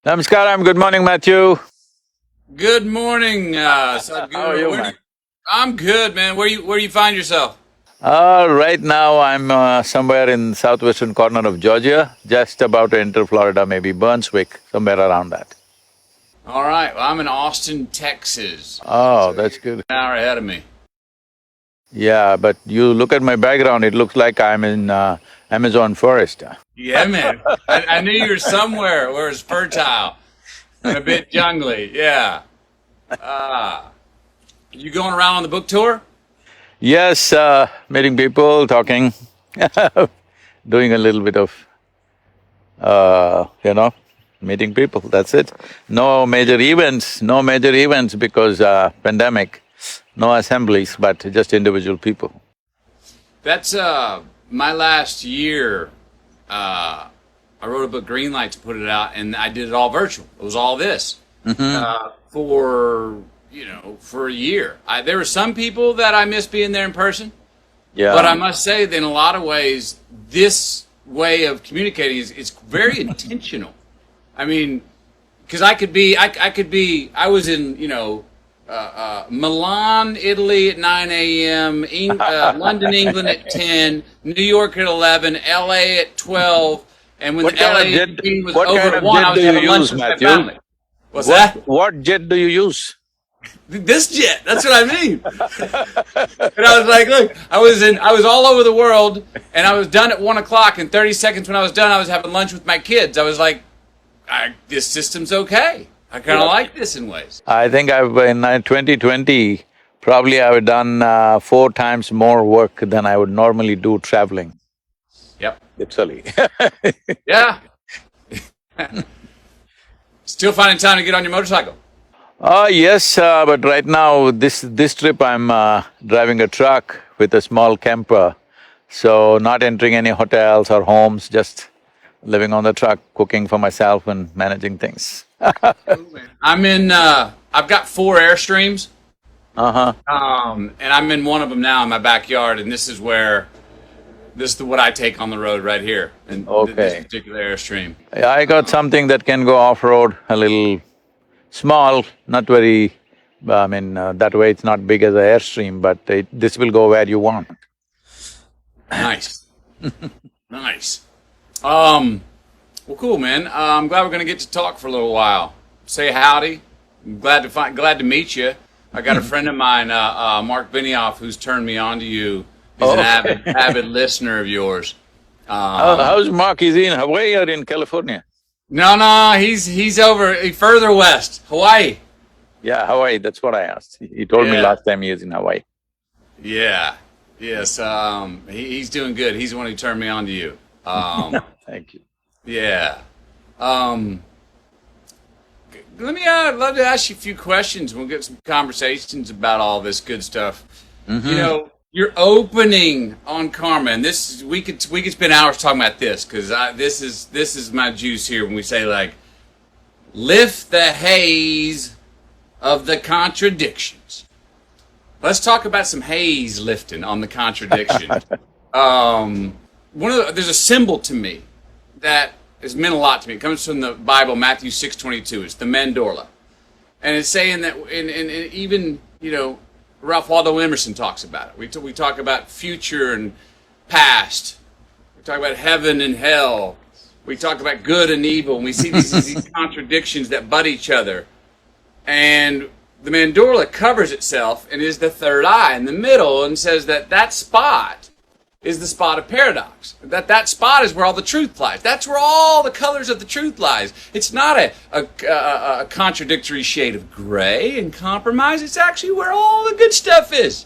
Namaskaram, good morning, Matthew. Good morning, Sadhguru. How are you, man? I'm good, man. Where do you find yourself? Right now I'm somewhere in southwestern corner of Georgia, just about to enter Florida, maybe Burnswick, somewhere around that. All right. Well, I'm in Austin, Texas. Oh, So that's you're good. an hour ahead of me. Yeah, but you look at my background, it looks like I'm in Amazon forest. Yeah, man. I knew you were somewhere where it's fertile and a bit jungly. Yeah. Uh, you going around on the book tour? Yes, meeting people, talking, doing a little bit of, meeting people, that's it. No major events because pandemic, no assemblies, but just individual people. That's my last year. I wrote a book, Greenlight, to put it out, and I did it all virtual. It was all this for a year. There were some people that I missed being there in person, but I must say that in a lot of ways, this way of communicating is very intentional. I mean, because I was in Milan, Italy at 9 a.m., London, England at 10, New York at 11, LA at 12, and when What the kind LA of jet, meeting was what over kind at of 1, jet I was do you having lunch use, with my Matthew? family. What's that? What jet do you use? This jet. That's what I mean. And I was like, look, I was all over the world, and I was done at 1 o'clock. In 30 seconds, when I was done, I was having lunch with my kids. I was like, this system's okay. I kind of like this in ways. I think in 2020, probably I've done 4 times more work than I would normally do traveling. Yep. Literally. Yeah. Still finding time to get on your motorcycle. Yes, but right now, this trip I'm driving a truck with a small camper, so not entering any hotels or homes, just living on the truck, cooking for myself and managing things. I've got 4 Airstreams, Uh-huh. and I'm in one of them now in my backyard, and this is what I take on the road right here, and this Okay. particular Airstream. I got something that can go off-road, a little small, not very… that way it's not big as an Airstream, but this will go where you want. Nice. Nice. Well, cool, man. I'm glad we're gonna get to talk for a little while. Say howdy. I'm glad to meet you. I got a friend of mine, Mark Benioff, who's turned me on to you. He's an avid listener of yours. How's Mark? Is he in Hawaii or in California? No, he's over further west, Hawaii. Yeah, Hawaii, that's what I asked. He told me Yeah. last time he was in Hawaii. Yeah. Yes. He's doing good. He's the one who turned me on to you. Thank you. Yeah. I'd love to ask you a few questions. We'll get some conversations about all this good stuff. Your opening on karma, and we could spend hours talking about this because this is my juice here when we say like, lift the haze of the contradictions. Let's talk about some haze lifting on the contradiction. There's a symbol to me that has meant a lot to me. It comes from the Bible, Matthew 6:22. It's the mandorla, and it's saying that, and even Ralph Waldo Emerson talks about it. We talk about future and past. We talk about heaven and hell. We talk about good and evil, and we see these contradictions that butt each other. And the mandorla covers itself and is the third eye in the middle, and says that spot is the spot of paradox. That spot is where all the truth lies. That's where all the colors of the truth lies. It's not a contradictory shade of gray and compromise. It's actually where all the good stuff is.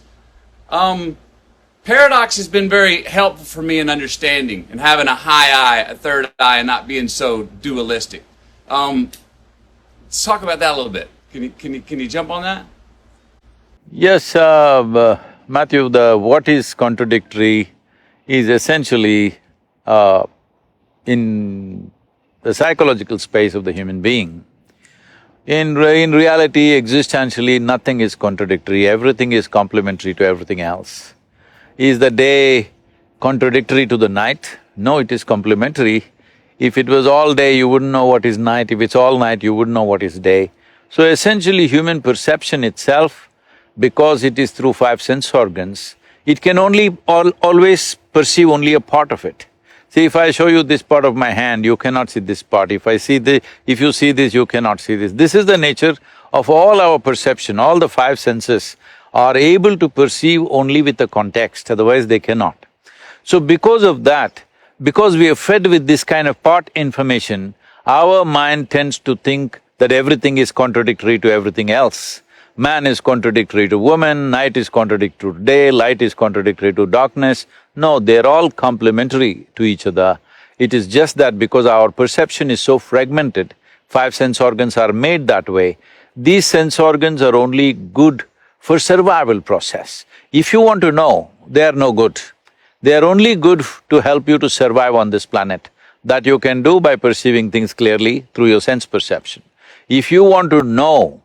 Paradox has been very helpful for me in understanding and having a high eye, a third eye, and not being so dualistic. Let's talk about that a little bit. Can you jump on that? Yes, Matthew, what is contradictory is essentially in the psychological space of the human being. In reality, existentially, nothing is contradictory, everything is complementary to everything else. Is the day contradictory to the night? No, it is complementary. If it was all day, you wouldn't know what is night. If it's all night, you wouldn't know what is day. So essentially, human perception itself, because it is through five sense organs, it can only always perceive only a part of it. See, if I show you this part of my hand, you cannot see this part. If you see this, you cannot see this. This is the nature of all our perception. All the five senses are able to perceive only with the context, otherwise they cannot. So because of that, because we are fed with this kind of part information, our mind tends to think that everything is contradictory to everything else. Man is contradictory to woman, night is contradictory to day, light is contradictory to darkness. No, they're all complementary to each other. It is just that because our perception is so fragmented, five sense organs are made that way. These sense organs are only good for survival process. If you want to know, they are no good. They are only good to help you to survive on this planet. That you can do by perceiving things clearly through your sense perception. If you want to know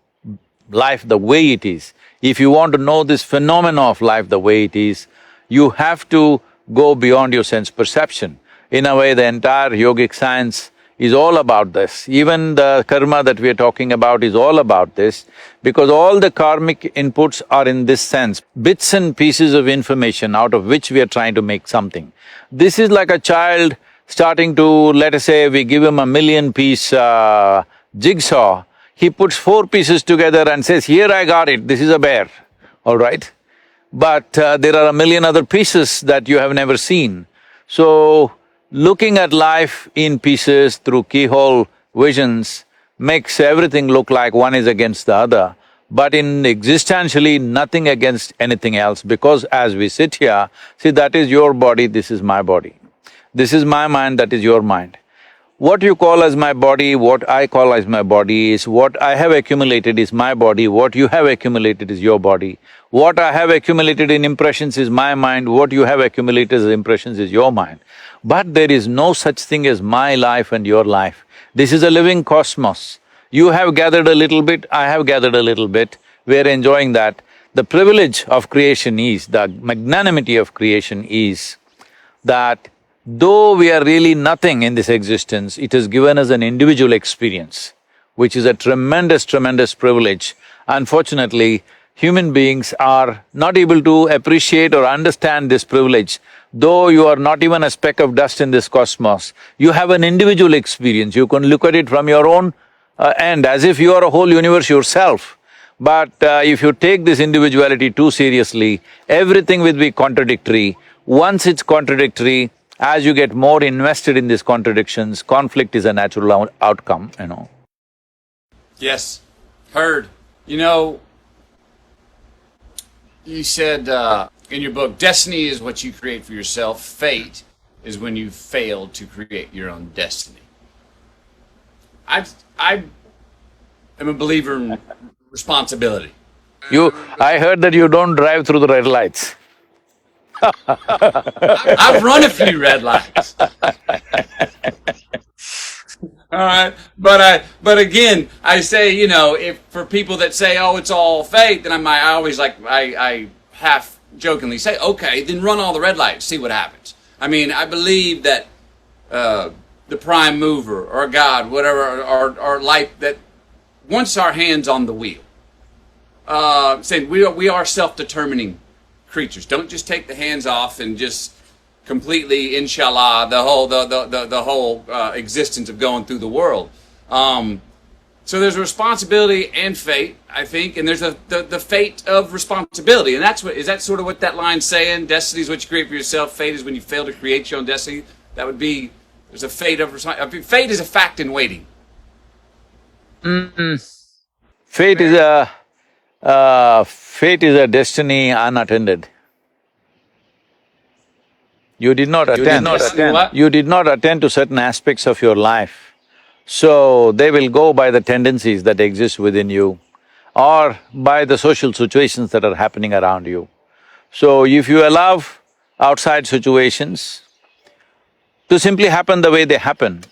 life the way it is, if you want to know this phenomena of life the way it is, you have to go beyond your sense perception. In a way, the entire yogic science is all about this. Even the karma that we are talking about is all about this, because all the karmic inputs are in this sense, bits and pieces of information out of which we are trying to make something. This is like a child starting to, let us say, we give him a 1,000,000-piece jigsaw, he puts 4 pieces together and says, here I got it, this is a bear, all right? But there are 1,000,000 other pieces that you have never seen. So, looking at life in pieces through keyhole visions makes everything look like one is against the other, but in existentially nothing against anything else, because as we sit here, see, that is your body, this is my body. This is my mind, that is your mind. What you call as my body, what I call as my body is what I have accumulated is my body, what you have accumulated is your body. What I have accumulated in impressions is my mind, what you have accumulated as impressions is your mind. But there is no such thing as my life and your life. This is a living cosmos. You have gathered a little bit, I have gathered a little bit, we're enjoying that. The privilege of creation is, the magnanimity of creation is that though we are really nothing in this existence, it has given us an individual experience, which is a tremendous, tremendous privilege. Unfortunately, human beings are not able to appreciate or understand this privilege. Though you are not even a speck of dust in this cosmos, you have an individual experience. You can look at it from your own end, as if you are a whole universe yourself. But if you take this individuality too seriously, everything will be contradictory. Once it's contradictory, as you get more invested in these contradictions, conflict is a natural outcome, you know. Yes, heard. You know, you said in your book, destiny is what you create for yourself, fate is when you fail to create your own destiny. I am a believer in responsibility. I heard that you don't drive through the red lights. I've run a few red lights. All right, but again, I say, you know, if for people that say, "Oh, it's all fate," then I always I half jokingly say, "Okay, then run all the red lights, see what happens." I mean, I believe that the prime mover or God, whatever, or life, that once our hands on the wheel, saying we are self-determining creatures. Don't just take the hands off and just completely, inshallah, the whole existence of going through the world. So there's a responsibility and fate, I think, and there's the fate of responsibility, and is that sort of what that line's saying? Destiny is what you create for yourself. Fate is when you fail to create your own destiny. That would be, there's a fate of responsibility. Fate is a fact in waiting. Fate is a destiny unattended. You did not attend. You did not attend to certain aspects of your life. So they will go by the tendencies that exist within you or by the social situations that are happening around you. So if you allow outside situations to simply happen the way they happen,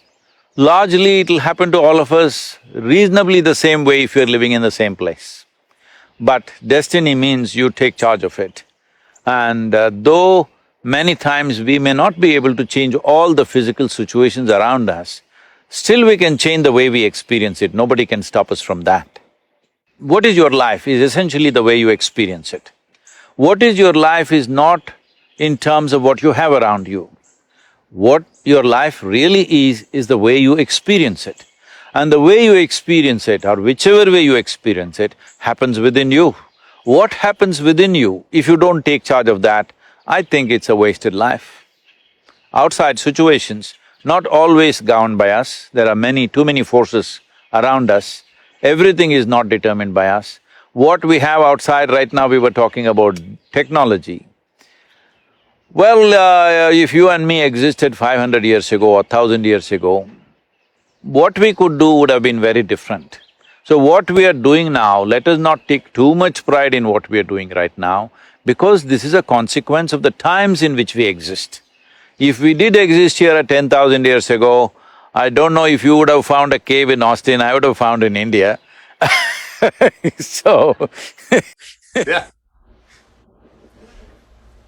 largely it'll happen to all of us reasonably the same way if you're living in the same place. But destiny means you take charge of it. And though Many times we may not be able to change all the physical situations around us, still we can change the way we experience it, nobody can stop us from that. What is your life is essentially the way you experience it. What is your life is not in terms of what you have around you. What your life really is the way you experience it. And the way you experience it, or whichever way you experience it, happens within you. What happens within you, if you don't take charge of that, I think it's a wasted life. Outside situations, not always governed by us, there are too many forces around us, everything is not determined by us. What we have outside right now, we were talking about technology. Well, if you and me existed 500 years ago or 1,000 years ago, what we could do would have been very different. So what we are doing now, let us not take too much pride in what we are doing right now, because this is a consequence of the times in which we exist. If we did exist here at 10,000 years ago, I don't know if you would have found a cave in Austin, I would have found in India. So Yeah.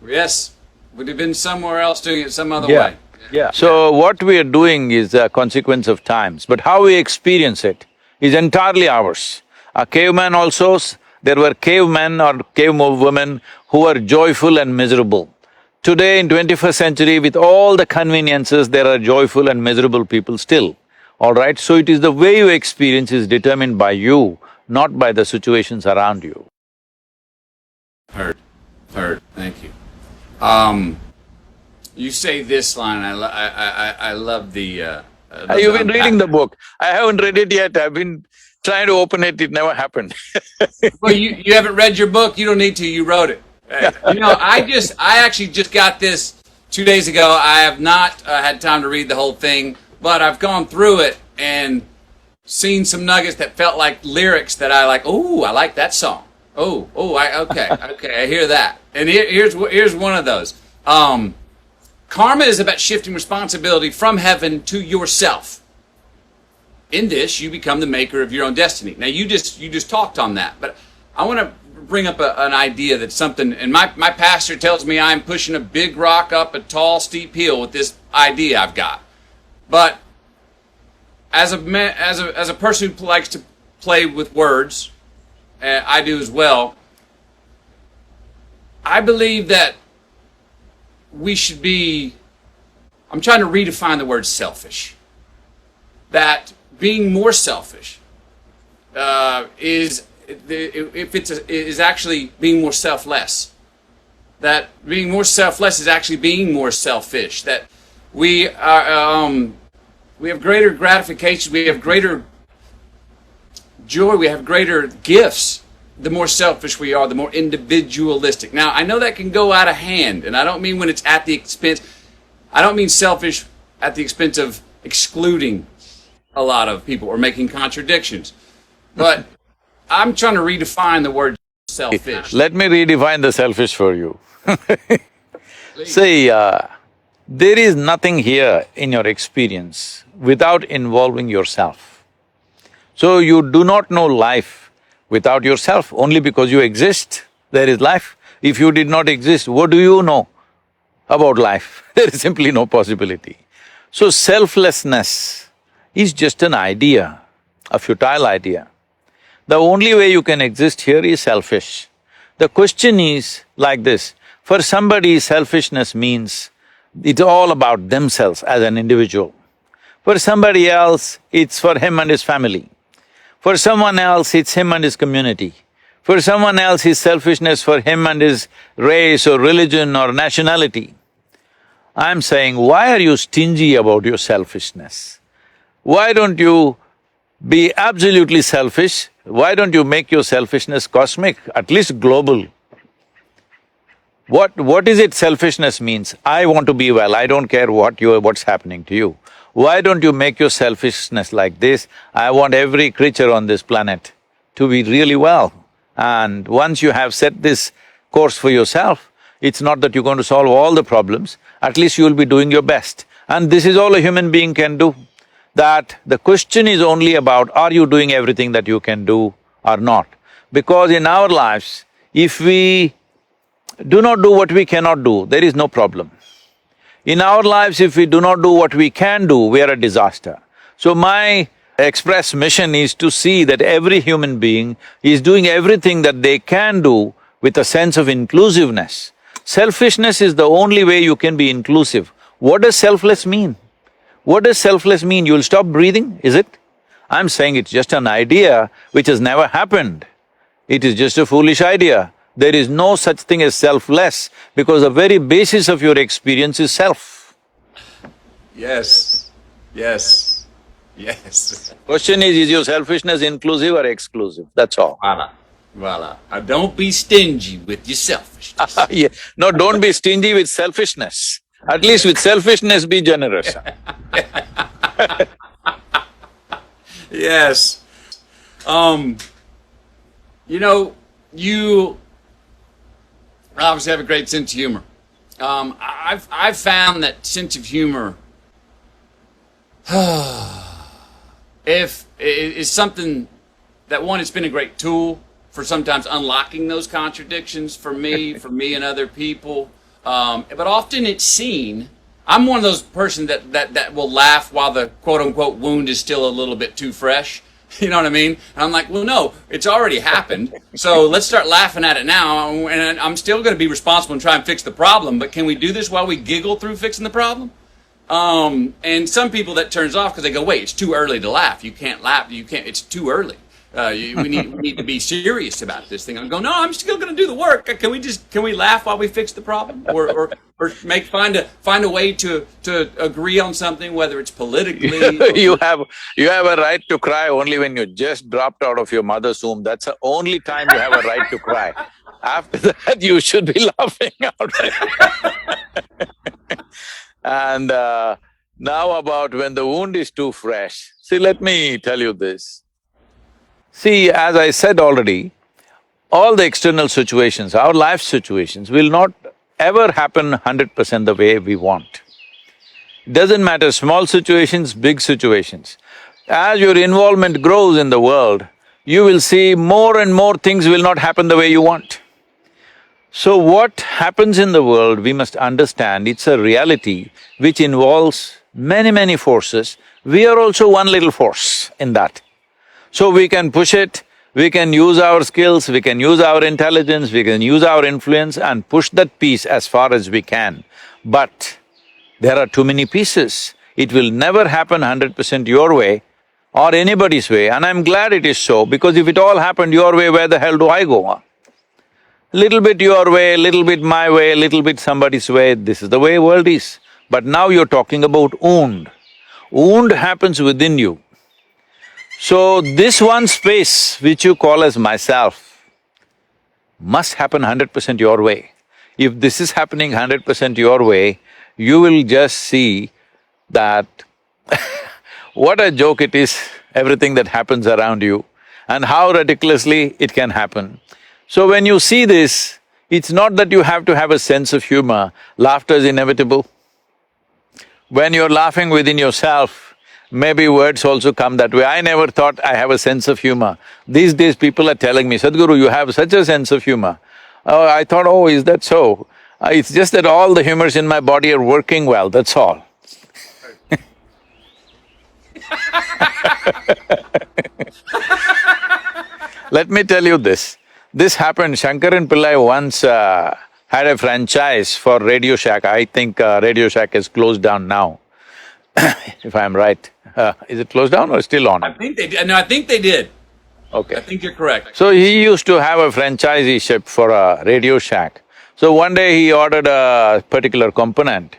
Yes, would have been somewhere else doing it some other way. Yeah. So what we are doing is a consequence of times, but how we experience it is entirely ours. A caveman also, there were cavemen or cave women who were joyful and miserable. Today in 21st century, with all the conveniences, there are joyful and miserable people still, all right? So it is the way you experience is determined by you, not by the situations around you. Heard, thank you. You say this line, I love the… You've been reading the book. I haven't read it yet, I've been trying to open it, it never happened. Well, you haven't read your book, you don't need to, you wrote it. You know, I actually just got this 2 days ago. I have not had time to read the whole thing, but I've gone through it and seen some nuggets that felt like lyrics that I like, oh, I like that song. Okay, I hear that. And here's one of those. Karma is about shifting responsibility from heaven to yourself. In this, you become the maker of your own destiny. Now, you just talked on that, but I want to bring up an idea that's something, and my pastor tells me I'm pushing a big rock up a tall, steep hill with this idea I've got. But as a person who likes to play with words, I do as well, I believe that we should be… I'm trying to redefine the word selfish. That being more selfish is actually being more selfless. That being more selfless is actually being more selfish. That we have greater gratification, we have greater joy, we have greater gifts the more selfish we are, the more individualistic. Now, I know that can go out of hand, and I don't mean when it's at the expense… I don't mean selfish at the expense of excluding a lot of people or making contradictions. But I'm trying to redefine the word selfish. Let me redefine the selfish for you. See, there is nothing here in your experience without involving yourself. So you do not know life without yourself. Only because you exist, there is life. If you did not exist, what do you know about life? There is simply no possibility. So selflessness is just an idea, a futile idea. The only way you can exist here is selfish. The question is like this, for somebody selfishness means it's all about themselves as an individual. For somebody else, it's for him and his family. For someone else, it's him and his community. For someone else, his selfishness for him and his race or religion or nationality. I'm saying, why are you stingy about your selfishness? Why don't you be absolutely selfish? Why don't you make your selfishness cosmic, at least global? What is it selfishness means? I want to be well, I don't care what's happening to you. Why don't you make your selfishness like this? I want every creature on this planet to be really well. And once you have set this course for yourself, it's not that you're going to solve all the problems, at least you'll be doing your best. And this is all a human being can do. That the question is only about, are you doing everything that you can do or not? Because in our lives, if we do not do what we cannot do, there is no problem. In our lives, if we do not do what we can do, we are a disaster. So my express mission is to see that every human being is doing everything that they can do with a sense of inclusiveness. Selfishness is the only way you can be inclusive. What does selfless mean? What does selfless mean? You'll stop breathing, is it? I'm saying it's just an idea which has never happened. It is just a foolish idea. There is no such thing as selfless because the very basis of your experience is self. Yes, yes, yes. Question is your selfishness inclusive or exclusive? That's all. Voila, voila. Now don't be stingy with your selfishness. Yeah. No, don't be stingy with selfishness. At least with selfishness, be generous. Yes. You know, you obviously have a great sense of humor. I've found that sense of humor if is something that one, it's been a great tool for sometimes unlocking those contradictions for me and other people. But often it's seen. I'm one of those person that will laugh while the quote unquote wound is still a little bit too fresh. You know what I mean? And I'm like, well, no, it's already happened. So let's start laughing at it now. And I'm still going to be responsible and try and fix the problem. But can we do this while we giggle through fixing the problem? And some people that turns off because they go, wait, it's too early to laugh. You can't laugh. You can't. It's too early. We need to be serious about this thing. I'm going, no, I'm still going to do the work. Can we laugh while we fix the problem, or find a way to agree on something, whether it's politically. You have a right to cry only when you just dropped out of your mother's womb. That's the only time you have a right to cry. After that, you should be laughing out. And now about when the wound is too fresh. See, let me tell you this. See, as I said already, all the external situations, our life situations will not ever happen 100% the way we want. Doesn't matter, small situations, big situations. As your involvement grows in the world, you will see more and more things will not happen the way you want. So what happens in the world, we must understand, it's a reality which involves many forces. We are also one little force in that. So we can push it, we can use our skills, we can use our intelligence, we can use our influence and push that piece as far as we can. But there are too many pieces. It will never happen 100% your way or anybody's way, and I'm glad it is so, because if it all happened your way, where the hell do I go, huh? Little bit your way, little bit my way, little bit somebody's way, this is the way world is. But now you're talking about wound. Wound happens within you. So this one space which you call as myself must happen 100% your way. If this is happening 100% your way, you will just see that what a joke it is, everything that happens around you, and how ridiculously it can happen. So when you see this, it's not that you have to have a sense of humor, laughter is inevitable. When you're laughing within yourself, maybe words also come that way. I never thought I have a sense of humor. These days people are telling me, Sadhguru, you have such a sense of humor. Oh, I thought, oh, is that so? It's just that all the humors in my body are working well, that's all. Let me tell you this. This happened, Shankaran Pillai once had a franchise for Radio Shack. I think Radio Shack is closed down now, if I'm right. Is it closed down or still on? I think they did. No, I think they did. Okay. I think you're correct. So he used to have a franchisee-ship for a Radio Shack. So one day he ordered a particular component.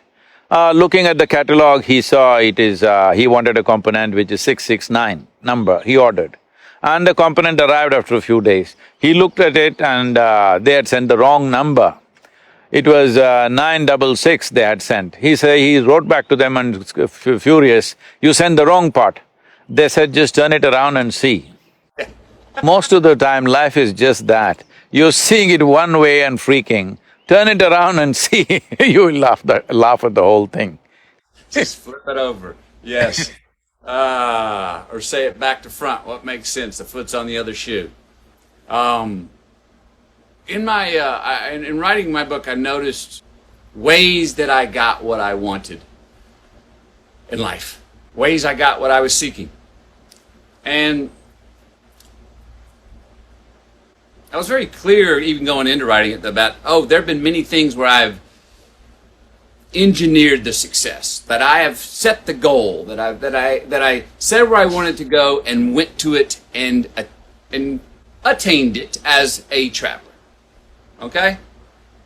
Looking at the catalog, he saw it is… he wanted a component which is 669 number, he ordered. And the component arrived after a few days. He looked at it and they had sent the wrong number. It was 966 they had sent. He wrote back to them and furious, you sent the wrong part. They said, just turn it around and see. Most of the time life is just that. You're seeing it one way and freaking, turn it around and see, you will laugh at the whole thing. Just flip it over, yes. Or say it back to front, what makes sense, the foot's on the other shoe. in my in writing my book, I noticed ways that I got what I wanted in life, ways I got what I was seeking, and I was very clear, even going into writing it, about there have been many things where I've engineered the success, that I have set the goal, that I said where I wanted to go and went to it and attained it as a traveler. Okay?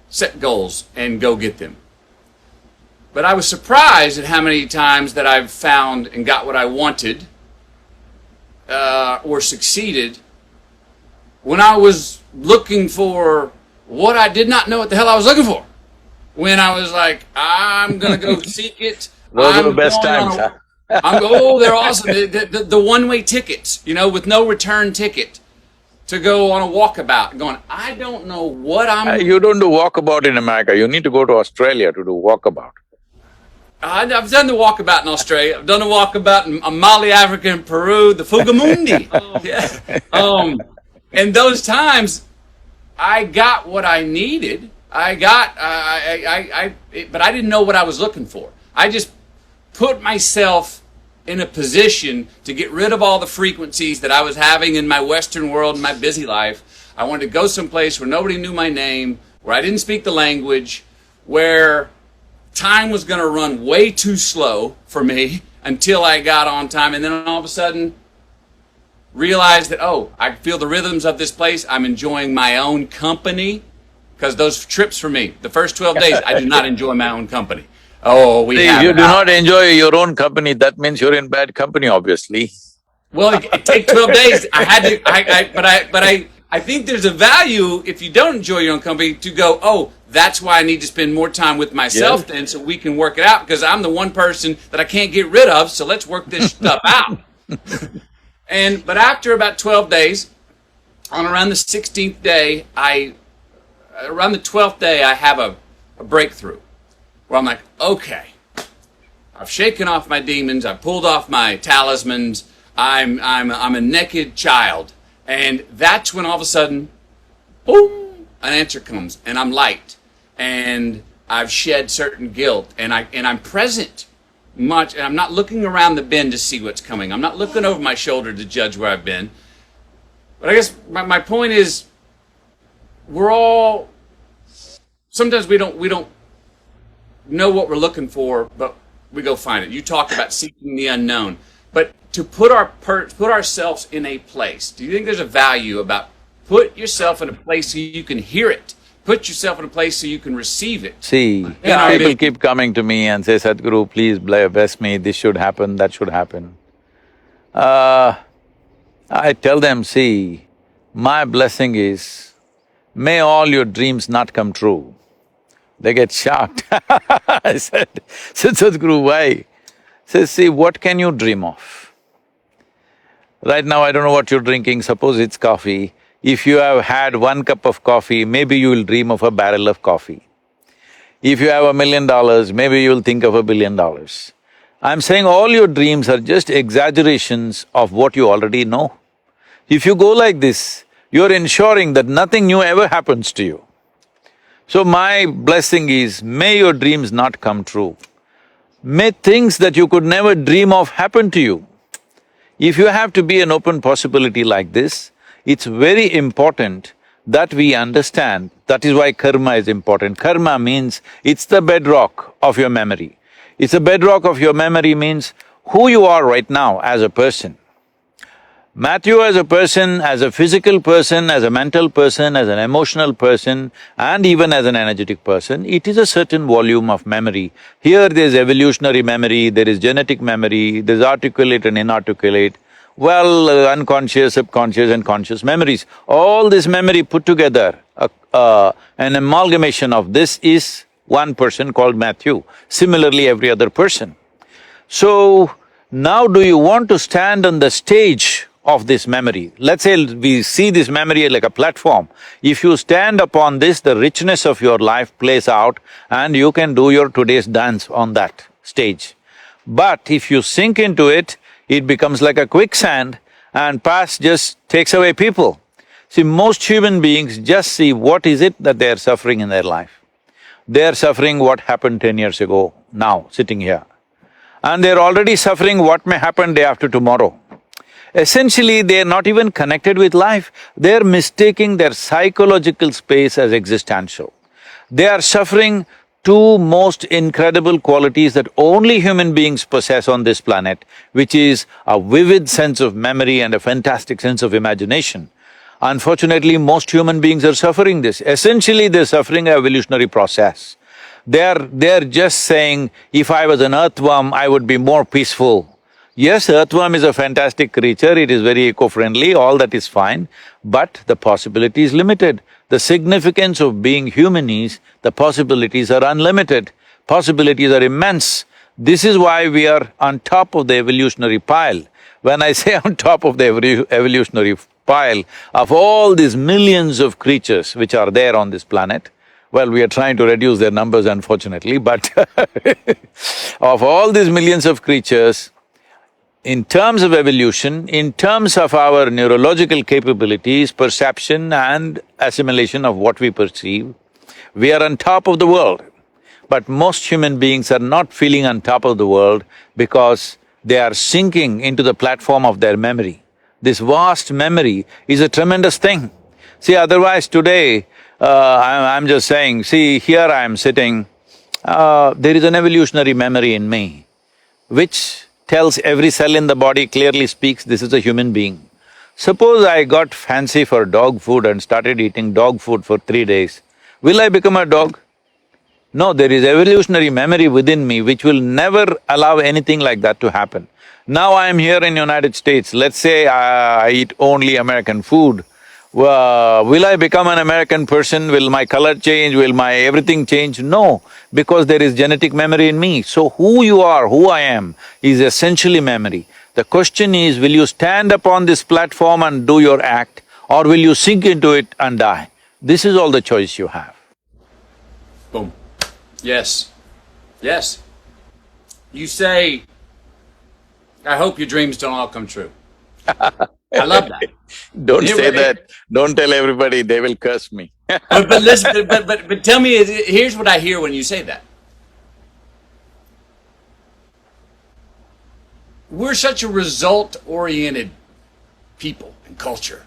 Set goals and go get them. But I was surprised at how many times that I've found and got what I wanted or succeeded when I was looking for what I did not know what the hell I was looking for. When I was like, I'm going to go seek it. Those are the best times, huh? They're awesome. The one-way tickets, with no return ticket to go on a walkabout. Going, I don't know what I'm... You don't do walkabout in America. You need to go to Australia to do walkabout. I've done the walkabout in Australia. I've done the walkabout in Mali, Africa, and Peru, the Fugamundi. Yeah. And those times, I got what I needed. But I didn't know what I was looking for. I just put myself in a position to get rid of all the frequencies that I was having in my Western world and my busy life. I wanted to go someplace where nobody knew my name, where I didn't speak the language, where time was going to run way too slow for me until I got on time, and then all of a sudden realized that, I feel the rhythms of this place. I'm enjoying my own company. Because those trips for me, the first 12 days, I do not enjoy my own company. If you do not enjoy your own company, that means you're in bad company, obviously. Well, it takes 12 days. I think there's a value if you don't enjoy your own company to go, that's why I need to spend more time with myself then, so we can work it out, because I'm the one person that I can't get rid of, so let's work this stuff out. But after about 12 days, on around the 16th day, around the 12th day, I have a breakthrough where I'm like, okay, I've shaken off my demons, I've pulled off my talismans, I'm a naked child. And that's when all of a sudden, boom, an answer comes, and I'm light, and I've shed certain guilt, and I'm present much, and I'm not looking around the bend to see what's coming. I'm not looking over my shoulder to judge where I've been. But I guess my point is, sometimes we don't know what we're looking for, but we go find it. You talk about seeking the unknown, but to put ourselves in a place. Do you think there's a value about put yourself in a place so you can hear it? Put yourself in a place so you can receive it. See, people keep coming to me and say, Sadhguru, please bless me, this should happen, that should happen. I tell them, see, my blessing is, may all your dreams not come true. They get shocked. I said, Sadhguru, why? Says, see, what can you dream of? Right now, I don't know what you're drinking, suppose it's coffee. If you have had 1 cup of coffee, maybe you will dream of a barrel of coffee. If you have $1 million, maybe you will think of $1 billion. I'm saying all your dreams are just exaggerations of what you already know. If you go like this, you're ensuring that nothing new ever happens to you. So my blessing is, may your dreams not come true. May things that you could never dream of happen to you. If you have to be an open possibility like this, it's very important that we understand, that is why karma is important. Karma means it's the bedrock of your memory. It's the bedrock of your memory means who you are right now as a person. Matthew as a person, as a physical person, as a mental person, as an emotional person, and even as an energetic person, it is a certain volume of memory. Here there's evolutionary memory, there is genetic memory, there's articulate and inarticulate, unconscious, subconscious and conscious memories. All this memory put together, an amalgamation of this is one person called Matthew, similarly every other person. So, now do you want to stand on the stage of this memory? Let's say we see this memory like a platform. If you stand upon this, the richness of your life plays out and you can do your today's dance on that stage. But if you sink into it, it becomes like a quicksand and past just takes away people. See, most human beings just see what is it that they are suffering in their life. They are suffering what happened 10 years ago, now, sitting here. And they're already suffering what may happen day after tomorrow. Essentially, they're not even connected with life, they're mistaking their psychological space as existential. They are suffering two most incredible qualities that only human beings possess on this planet, which is a vivid sense of memory and a fantastic sense of imagination. Unfortunately, most human beings are suffering this. Essentially, they're suffering an evolutionary process. They're just saying, if I was an earthworm, I would be more peaceful. Yes, earthworm is a fantastic creature, it is very eco-friendly, all that is fine, but the possibility is limited. The significance of being human is, the possibilities are unlimited, possibilities are immense. This is why we are on top of the evolutionary pile. When I say on top of the evolutionary pile of all these millions of creatures which are there on this planet, well, we are trying to reduce their numbers unfortunately, but of all these millions of creatures, in terms of evolution, in terms of our neurological capabilities, perception and assimilation of what we perceive, we are on top of the world. But most human beings are not feeling on top of the world because they are sinking into the platform of their memory. This vast memory is a tremendous thing. See, otherwise today, I'm just saying, see, here I am sitting, there is an evolutionary memory in me, which tells every cell in the body, clearly speaks, this is a human being. Suppose I got fancy for dog food and started eating dog food for 3 days, will I become a dog? No, there is evolutionary memory within me which will never allow anything like that to happen. Now I am here in United States, let's say I eat only American food, will I become an American person? Will my color change? Will my everything change? No, because there is genetic memory in me. So who you are, who I am, is essentially memory. The question is, will you stand upon this platform and do your act, or will you sink into it and die? This is all the choice you have. Boom. Yes. Yes. You say, I hope your dreams don't all come true. I love that. Don't say that, don't tell everybody, they will curse me. But listen, but tell me, here's what I hear when you say that. We're such a result-oriented people and culture.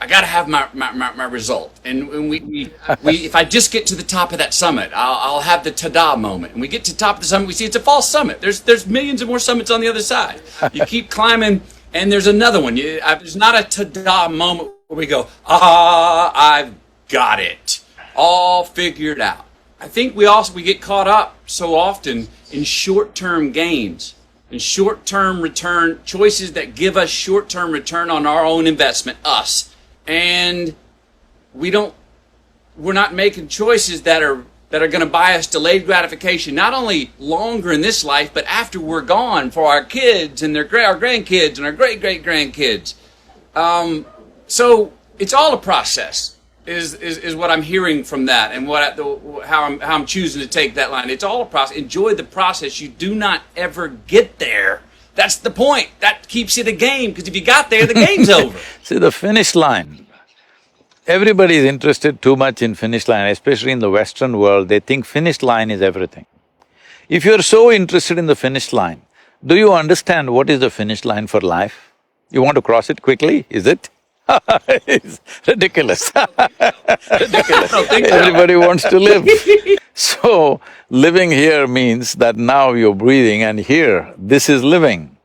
I gotta have my result. And we if I just get to the top of that summit, I'll have the ta-da moment. And we get to the top of the summit, we see it's a false summit. There's millions of more summits on the other side. You keep climbing, and there's another one. There's not a ta-da moment where we go, I've got it, all figured out. I think we get caught up so often in short-term gains, in short-term return, choices that give us short-term return on our own investment, us. And we're not making choices that are going to buy us delayed gratification, not only longer in this life, but after we're gone, for our kids and our grandkids and our great-great-grandkids. So it's all a process, is what I'm hearing from that, and how I'm choosing to take that line. It's all a process. Enjoy the process. You do not ever get there. That's the point. That keeps it a game, because if you got there, the game's over. See, the finish line, everybody is interested too much in finish line, especially in the Western world, they think finish line is everything. If you're so interested in the finish line, do you understand what is the finish line for life? You want to cross it quickly, is it? It's ridiculous. Ridiculous. Everybody wants to live. So, living here means that now you're breathing, and here, this is living.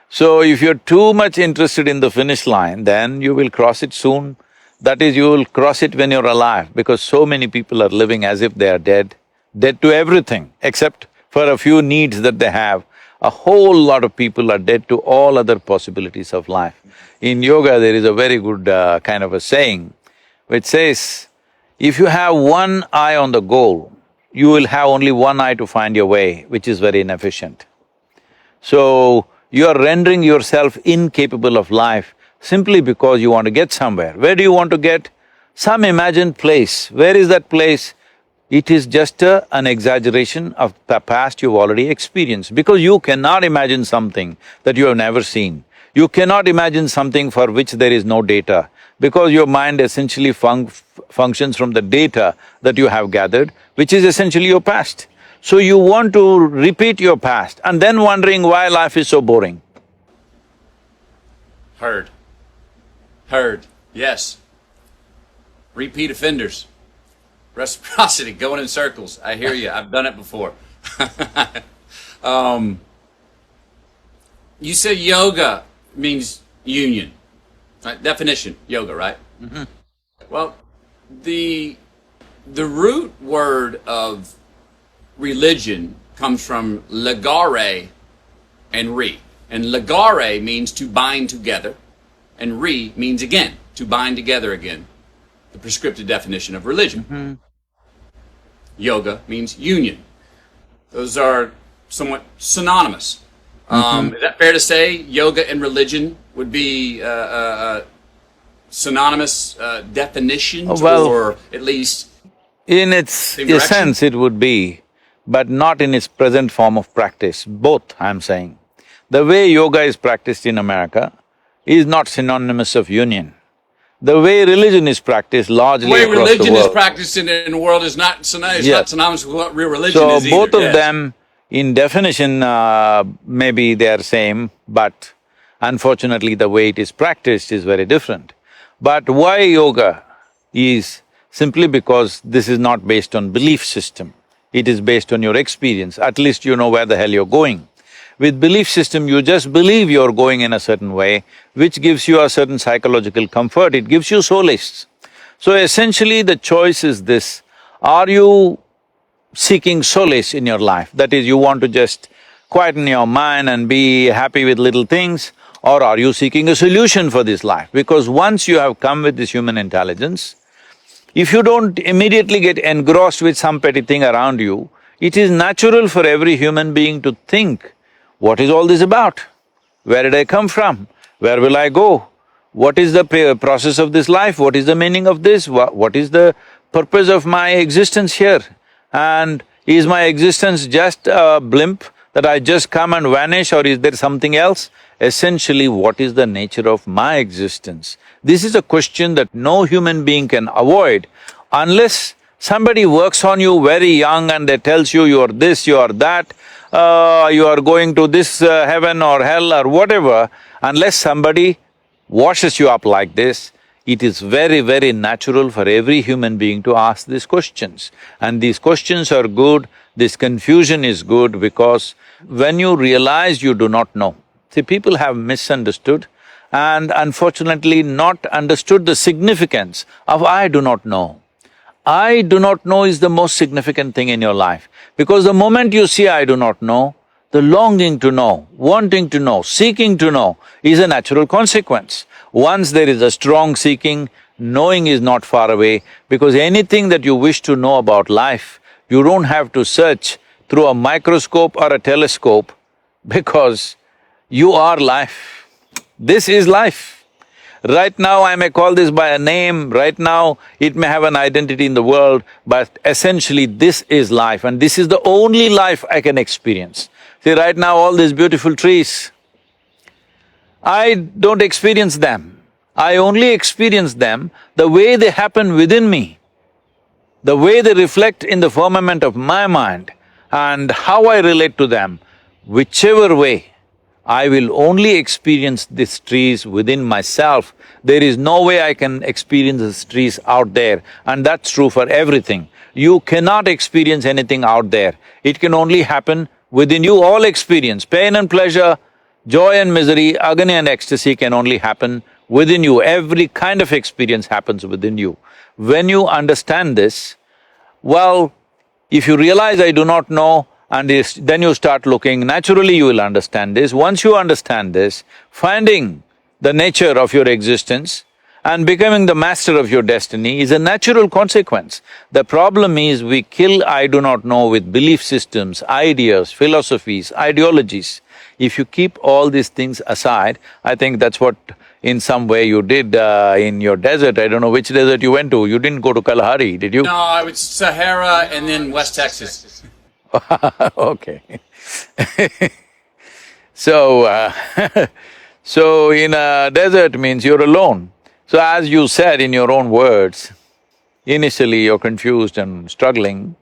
So, if you're too much interested in the finish line, then you will cross it soon. That is, you will cross it when you're alive, because so many people are living as if they are dead, dead to everything, except for a few needs that they have. A whole lot of people are dead to all other possibilities of life. In yoga, there is a very good kind of a saying which says, if you have one eye on the goal, you will have only one eye to find your way, which is very inefficient. So, you are rendering yourself incapable of life simply because you want to get somewhere. Where do you want to get? Some imagined place. Where is that place? It is just an exaggeration of the past you've already experienced, because you cannot imagine something that you have never seen. You cannot imagine something for which there is no data, because your mind essentially functions from the data that you have gathered, which is essentially your past. So you want to repeat your past and then wondering why life is so boring. Heard. Heard. Yes. Repeat offenders. Reciprocity, going in circles. I hear you. I've done it before. You said yoga means union. Right? Definition, yoga, right? Mm-hmm. Well, the root word of religion comes from legare and re. And legare means to bind together, and re means again, to bind together again. The prescriptive definition of religion. Mm-hmm. Yoga means union. Those are somewhat synonymous. Is that fair to say? Yoga and religion would be synonymous definitions, Well, or at least in its same direction? essence it would be, but not in its present form of practice. Both, I'm saying. The way yoga is practiced in America is not synonymous of union. The way religion is practiced largely The way across the religion is world. practiced in the world is not synonymous, Yes. not synonymous with what real religion So is either. both of Yes. them, in definition, maybe they are same, but unfortunately the way it is practiced is very different. But why yoga is simply because this is not based on belief system, it is based on your experience, at least you know where the hell you're going. With belief system, you just believe you're going in a certain way, which gives you a certain psychological comfort, it gives you solace. So essentially the choice is this, are you seeking solace in your life? That is, you want to just quieten your mind and be happy with little things, or are you seeking a solution for this life? Because once you have come with this human intelligence, if you don't immediately get engrossed with some petty thing around you, it is natural for every human being to think, what is all this about? Where did I come from? Where will I go? What is the process of this life? What is the meaning of this? What is the purpose of my existence here? And is my existence just a blimp that I just come and vanish, or is there something else? Essentially, what is the nature of my existence? This is a question that no human being can avoid unless somebody works on you very young and they tells you are this, you are that, you are going to this heaven or hell or whatever. Unless somebody washes you up like this, it is very, very natural for every human being to ask these questions. And these questions are good, this confusion is good, because when you realize you do not know, see, people have misunderstood and unfortunately not understood the significance of I do not know. I do not know is the most significant thing in your life, because the moment you see I do not know, the longing to know, wanting to know, seeking to know is a natural consequence. Once there is a strong seeking, knowing is not far away, because anything that you wish to know about life, you don't have to search through a microscope or a telescope, because you are life. This is life. Right now I may call this by a name, right now it may have an identity in the world, but essentially this is life, and this is the only life I can experience. See, right now all these beautiful trees, I don't experience them. I only experience them the way they happen within me, the way they reflect in the firmament of my mind, and how I relate to them. Whichever way, I will only experience these trees within myself. There is no way I can experience these trees out there, and that's true for everything. You cannot experience anything out there, it can only happen within you. All experience, pain and pleasure, joy and misery, agony and ecstasy can only happen within you. Every kind of experience happens within you. When you understand this, well, if you realize I do not know, and then you start looking, naturally you will understand this. Once you understand this, finding the nature of your existence and becoming the master of your destiny is a natural consequence. The problem is we kill I do not know with belief systems, ideas, philosophies, ideologies. If you keep all these things aside, I think that's what in some way you did in your desert. I don't know which desert you went to. You didn't go to Kalahari, did you? No, it was Sahara and then West Texas. Okay. So, So in a desert means you're alone. So as you said in your own words, initially you're confused and struggling,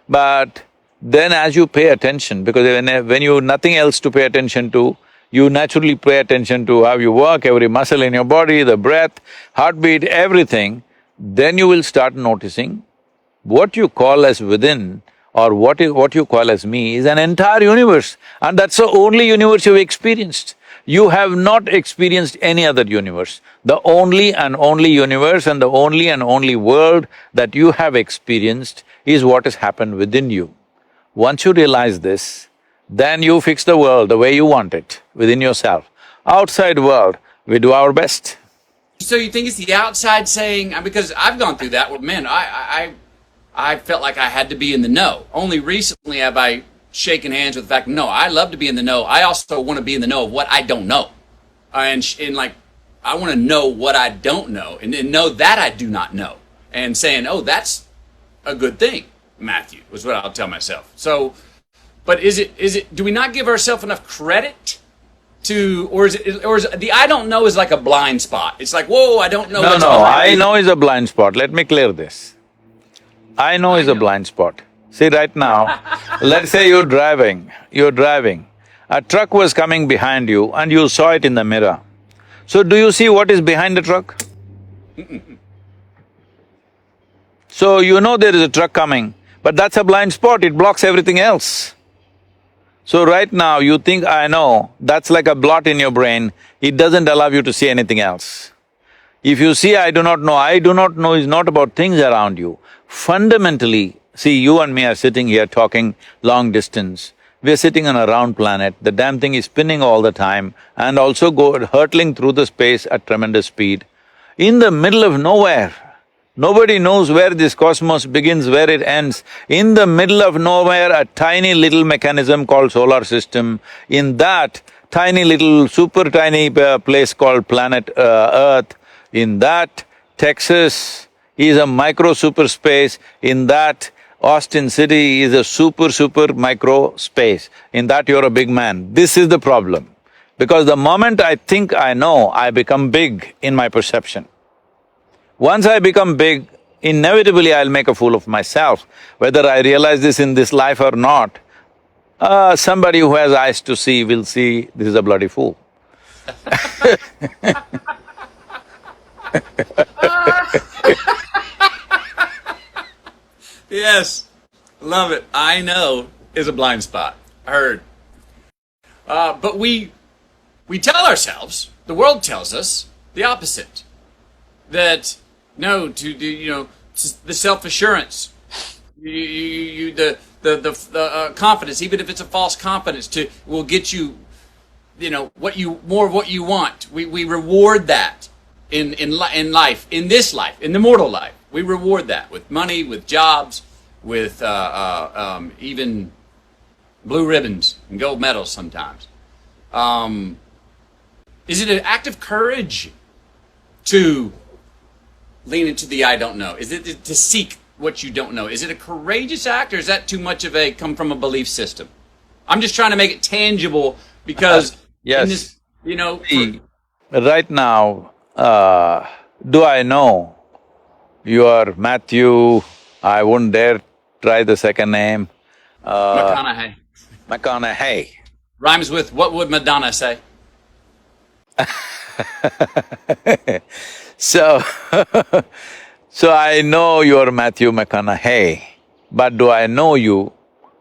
but then as you pay attention, because when you nothing else to pay attention to, you naturally pay attention to how you work, every muscle in your body, the breath, heartbeat, everything, then you will start noticing what you call as within or what you call as me is an entire universe, and that's the only universe you've experienced. You have not experienced any other universe. The only and only universe and the only and only world that you have experienced is what has happened within you. Once you realize this, then you fix the world the way you want it, within yourself. Outside world, we do our best. So you think it's the outside saying, because I've gone through that, well, man, I felt like I had to be in the know. Only recently have I shaken hands with the fact, no, I love to be in the know. I also want to be in the know of what I don't know. And like, I want to know what I don't know and know that I do not know. And saying, oh, that's a good thing, Matthew, was what I'll tell myself. So, but do we not give ourselves enough credit to, or is the I don't know is like a blind spot? It's like, whoa, I don't know. No, no, I know is a blind spot. Let me clear this. I know is a blind spot. See, right now, let's say you're driving, a truck was coming behind you and you saw it in the mirror. So do you see what is behind the truck? So you know there is a truck coming, but that's a blind spot, it blocks everything else. So right now you think, I know, that's like a blot in your brain, it doesn't allow you to see anything else. If you see I do not know is not about things around you. Fundamentally, see, you and me are sitting here talking long distance. We're sitting on a round planet, the damn thing is spinning all the time and also hurtling through the space at tremendous speed. In the middle of nowhere, nobody knows where this cosmos begins, where it ends. In the middle of nowhere, a tiny little mechanism called solar system. In that tiny little, super tiny place called planet Earth, in that Texas is a micro super space, in that Austin City is a super micro space. In that you're a big man. This is the problem. Because the moment I think I know, I become big in my perception. Once I become big, inevitably I'll make a fool of myself. Whether I realize this in this life or not, somebody who has eyes to see will see this is a bloody fool. Yes, love it. I know is a blind spot. Heard. But we tell ourselves, the world tells us the opposite. That no, to do, the self-assurance, the confidence, even if it's a false confidence, will get you, more of what you want. We reward that in life, in this life, in the mortal life. We reward that with money, with jobs, with even blue ribbons and gold medals sometimes. Is it an act of courage to lean into the I don't know? Is it to seek what you don't know? Is it a courageous act, or is that too much of come from a belief system? I'm just trying to make it tangible because yes. in this, Right now, do I know you are Matthew, I wouldn't dare try the second name. McConaughey. McConaughey. Rhymes with what would Madonna say? So, so I know you're Matthew McConaughey, but do I know you?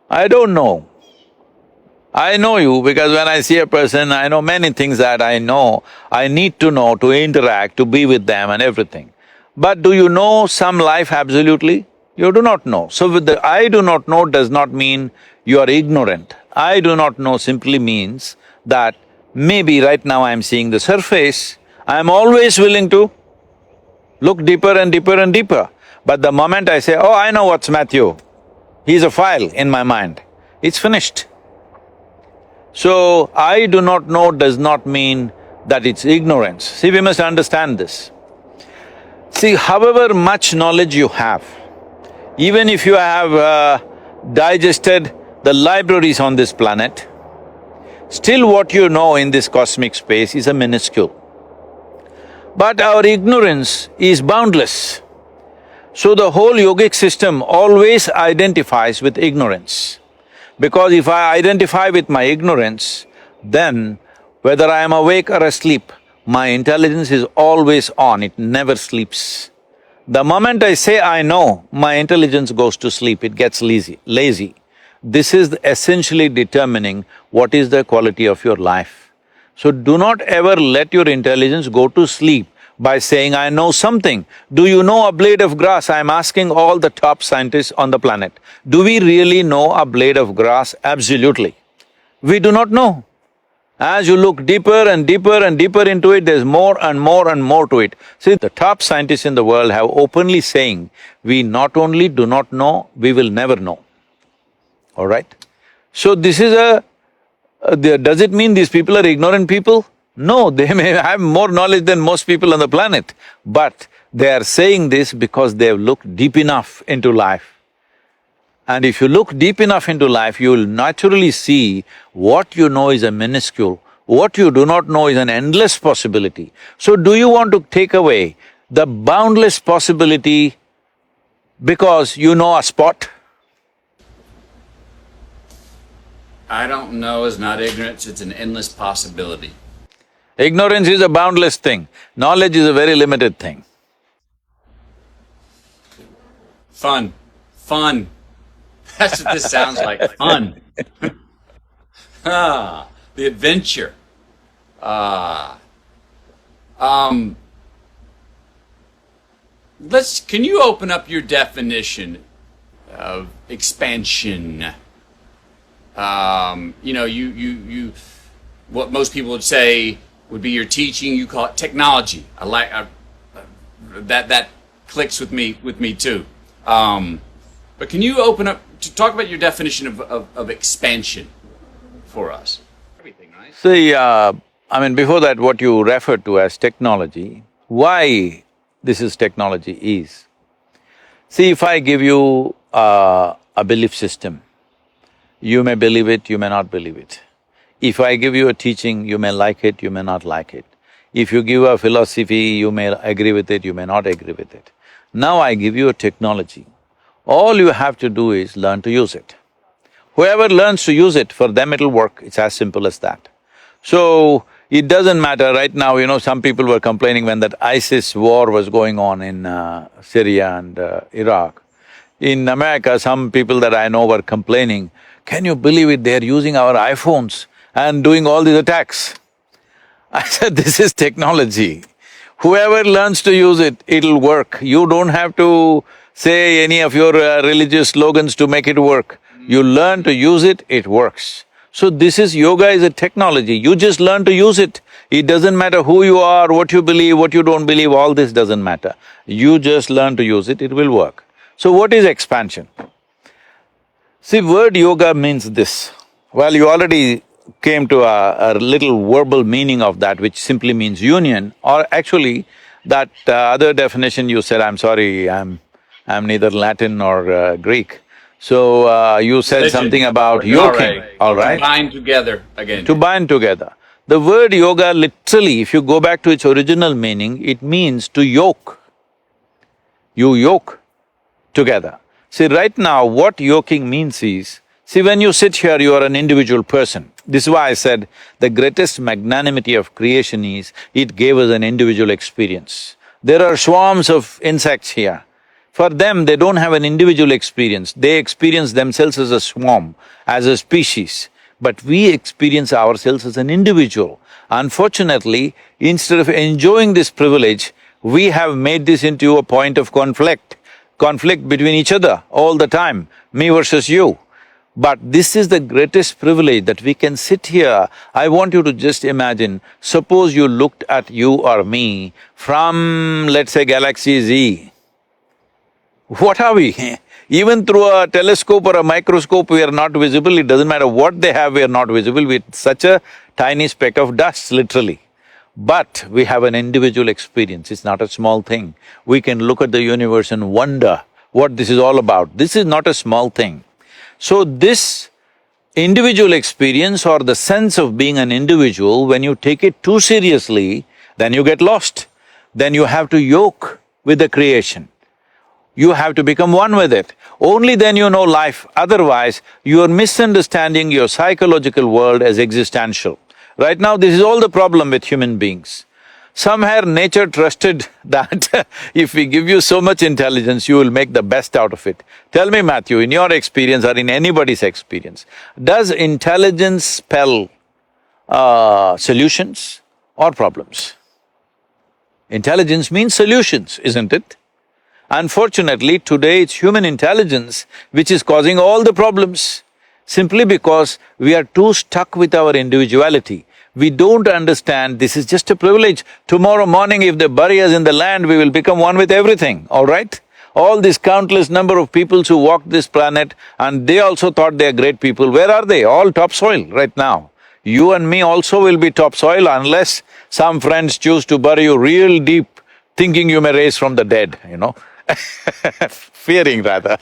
I don't know. I know you because when I see a person, I know many things that I know, I need to know to interact, to be with them and everything. But do you know some life absolutely? You do not know. So with the I do not know does not mean you are ignorant. I do not know simply means that maybe right now I'm seeing the surface, I'm always willing to look deeper and deeper and deeper. But the moment I say, oh, I know what's Matthew, he's a file in my mind, it's finished. So, I do not know does not mean that it's ignorance. See, we must understand this. See, however much knowledge you have, even if you have digested the libraries on this planet, Still what you know in this cosmic space is a minuscule. But our ignorance is boundless. So the whole yogic system always identifies with ignorance. Because if I identify with my ignorance, then whether I am awake or asleep, my intelligence is always on, it never sleeps. The moment I say I know, my intelligence goes to sleep, it gets lazy. This is essentially determining what is the quality of your life. So do not ever let your intelligence go to sleep by saying, I know something. Do you know a blade of grass? I'm asking all the top scientists on the planet. Do we really know a blade of grass? Absolutely. We do not know. As you look deeper and deeper and deeper into it, there's more and more and more to it. See, the top scientists in the world have openly saying, we not only do not know, we will never know. All right? So this is does it mean these people are ignorant people? No, they may have more knowledge than most people on the planet, but they are saying this because they have looked deep enough into life. And if you look deep enough into life, you will naturally see what you know is a minuscule, what you do not know is an endless possibility. So do you want to take away the boundless possibility because you know a spot? I don't know is not ignorance, it's an endless possibility. Ignorance is a boundless thing, knowledge is a very limited thing. Fun. Fun. That's what this sounds like, fun. The adventure. Can you open up your definition of expansion? What most people would say would be your teaching, you call it technology. That clicks with me too. But can you open up, to talk about your definition of expansion for us? Everything, right? See, before that, what you referred to as technology, why this is technology is, see, if I give you a belief system, you may believe it, you may not believe it. If I give you a teaching, you may like it, you may not like it. If you give a philosophy, you may agree with it, you may not agree with it. Now I give you a technology. All you have to do is learn to use it. Whoever learns to use it, for them it'll work, it's as simple as that. So, it doesn't matter, right now, some people were complaining when that ISIS war was going on in Syria and Iraq. In America, some people that I know were complaining, can you believe it, they're using our iPhones and doing all these attacks. I said, this is technology. Whoever learns to use it, it'll work. You don't have to say any of your religious slogans to make it work. You learn to use it, it works. So this is… yoga is a technology, you just learn to use it. It doesn't matter who you are, what you believe, what you don't believe, all this doesn't matter. You just learn to use it, it will work. So what is expansion? See, word yoga means this. Well, you already came to a little verbal meaning of that, which simply means union, or actually that other definition you said, I'm sorry, I'm neither Latin nor Greek. So you said something about yoking, all right? To bind together again. To bind together. The word yoga literally, if you go back to its original meaning, it means to yoke. You yoke together. See, right now what yoking means is, see, when you sit here, you are an individual person. This is why I said the greatest magnanimity of creation is, it gave us an individual experience. There are swarms of insects here. For them, they don't have an individual experience, they experience themselves as a swarm, as a species. But we experience ourselves as an individual. Unfortunately, instead of enjoying this privilege, we have made this into a point of conflict between each other all the time, me versus you. But this is the greatest privilege that we can sit here. I want you to just imagine, suppose you looked at you or me from, let's say, Galaxy Z. What are we? Even through a telescope or a microscope, we are not visible. It doesn't matter what they have, we are not visible. We're such a tiny speck of dust, literally. But we have an individual experience, it's not a small thing. We can look at the universe and wonder what this is all about. This is not a small thing. So this individual experience or the sense of being an individual, when you take it too seriously, then you get lost. Then you have to yoke with the creation. You have to become one with it. Only then you know life, otherwise you are misunderstanding your psychological world as existential. Right now, this is all the problem with human beings. Somewhere nature trusted that if we give you so much intelligence, you will make the best out of it. Tell me, Matthew, in your experience or in anybody's experience, does intelligence spell solutions or problems? Intelligence means solutions, isn't it? Unfortunately, today it's human intelligence which is causing all the problems, simply because we are too stuck with our individuality. We don't understand this is just a privilege. Tomorrow morning if they bury us in the land, we will become one with everything, all right? All this countless number of peoples who walked this planet and they also thought they are great people, where are they? All topsoil right now. You and me also will be topsoil unless some friends choose to bury you real deep, thinking you may raise from the dead, you know fearing rather.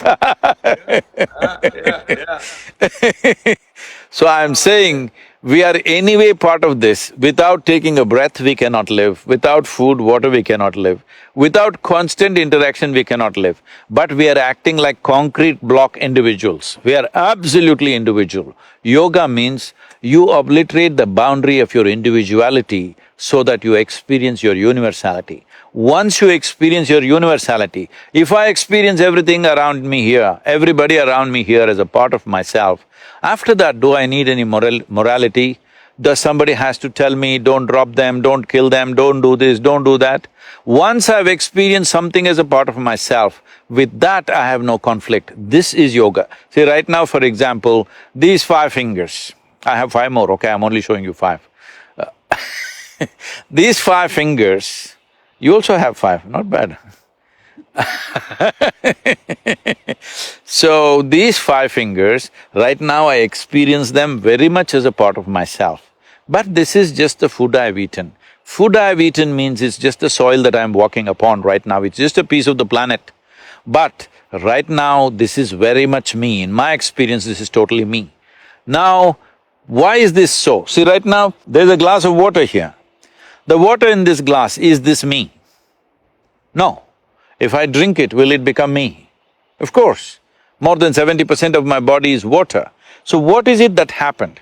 So I'm saying, we are anyway part of this. Without taking a breath, we cannot live. Without food, water, we cannot live. Without constant interaction, we cannot live. But we are acting like concrete block individuals. We are absolutely individual. Yoga means you obliterate the boundary of your individuality so that you experience your universality. Once you experience your universality, if I experience everything around me here, everybody around me here as a part of myself, after that, do I need any morality? Does somebody has to tell me, don't drop them, don't kill them, don't do this, don't do that? Once I've experienced something as a part of myself, with that I have no conflict. This is yoga. See, right now, for example, these 5 fingers, I have 5 more, okay, I'm only showing you 5. These 5 fingers, you also have 5, not bad. So, these 5 fingers, right now I experience them very much as a part of myself. But this is just the food I've eaten. Food I've eaten means it's just the soil that I'm walking upon right now, it's just a piece of the planet. But right now, this is very much me. In my experience, this is totally me. Now, why is this so? See, right now, there's a glass of water here. The water in this glass, is this me? No. If I drink it, will it become me? Of course. More than 70% of my body is water. So what is it that happened?